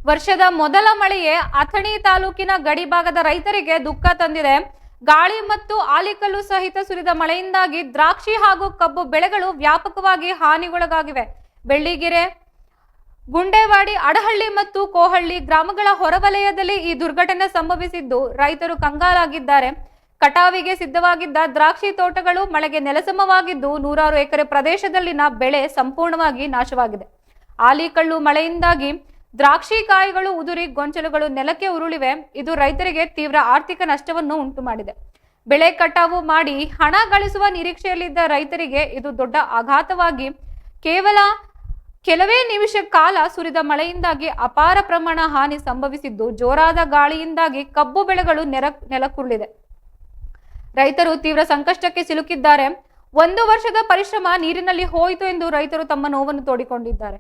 ವರ್ಷದ ಮೊದಲ ಮಳೆಯೇ ಅಥಣಿ ತಾಲೂಕಿನ ಗಡಿಭಾಗದ ರೈತರಿಗೆ ದುಃಖ ತಂದಿದೆ. ಗಾಳಿ ಮತ್ತು ಆಲಿಕಲ್ಲು ಸಹಿತ ಸುರಿದ ಮಳೆಯಿಂದಾಗಿ ದ್ರಾಕ್ಷಿ ಹಾಗೂ ಕಬ್ಬು ಬೆಳೆಗಳು ವ್ಯಾಪಕವಾಗಿ ಹಾನಿಗೊಳಗಾಗಿವೆ. ಬೆಳ್ಳಿಗೆರೆ, ಗುಂಡೇವಾಡಿ, ಅಡಹಳ್ಳಿ ಮತ್ತು ಕೋಹಳ್ಳಿ ಗ್ರಾಮಗಳ ಹೊರವಲಯದಲ್ಲಿ ಈ ದುರ್ಘಟನೆ ಸಂಭವಿಸಿದ್ದು ರೈತರು ಕಂಗಾಲಾಗಿದ್ದಾರೆ. ಕಟಾವಿಗೆ ಸಿದ್ಧವಾಗಿದ್ದ ದ್ರಾಕ್ಷಿ ತೋಟಗಳು ಮಳೆಗೆ ನೆಲಸಮವಾಗಿದ್ದು ನೂರಾರು ಎಕರೆ ಪ್ರದೇಶದಲ್ಲಿನ ಬೆಳೆ ಸಂಪೂರ್ಣವಾಗಿ ನಾಶವಾಗಿದೆ. ಆಲಿಕಲ್ಲು ಮಳೆಯಿಂದಾಗಿ ದ್ರಾಕ್ಷಿ ಕಾಯಿಗಳು ಉದುರಿ ಗೊಂಚಲುಗಳು ನೆಲಕ್ಕೆ ಉರುಳಿವೆ. ಇದು ರೈತರಿಗೆ ತೀವ್ರ ಆರ್ಥಿಕ ನಷ್ಟವನ್ನು ಉಂಟು ಮಾಡಿದೆ. ಬೆಳೆ ಕಟಾವು ಮಾಡಿ ಹಣ ಗಳಿಸುವ ನಿರೀಕ್ಷೆಯಲ್ಲಿದ್ದ ರೈತರಿಗೆ ಇದು ದೊಡ್ಡ ಆಘಾತವಾಗಿ ಕೇವಲ ಕೆಲವೇ ನಿಮಿಷ ಕಾಲ ಸುರಿದ ಮಳೆಯಿಂದಾಗಿ ಅಪಾರ ಪ್ರಮಾಣ ಹಾನಿ ಸಂಭವಿಸಿದ್ದು ಜೋರಾದ ಗಾಳಿಯಿಂದಾಗಿ ಕಬ್ಬು ಬೆಳೆಗಳು ನೆಲಕ್ಕುರುಳಿದೆ. ರೈತರು ತೀವ್ರ ಸಂಕಷ್ಟಕ್ಕೆ ಸಿಲುಕಿದ್ದಾರೆ. 1 ವರ್ಷದ ಪರಿಶ್ರಮ ನೀರಿನಲ್ಲಿ ಹೋಯಿತು ಎಂದು ರೈತರು ತಮ್ಮ ನೋವನ್ನು ತೋಡಿಕೊಂಡಿದ್ದಾರೆ.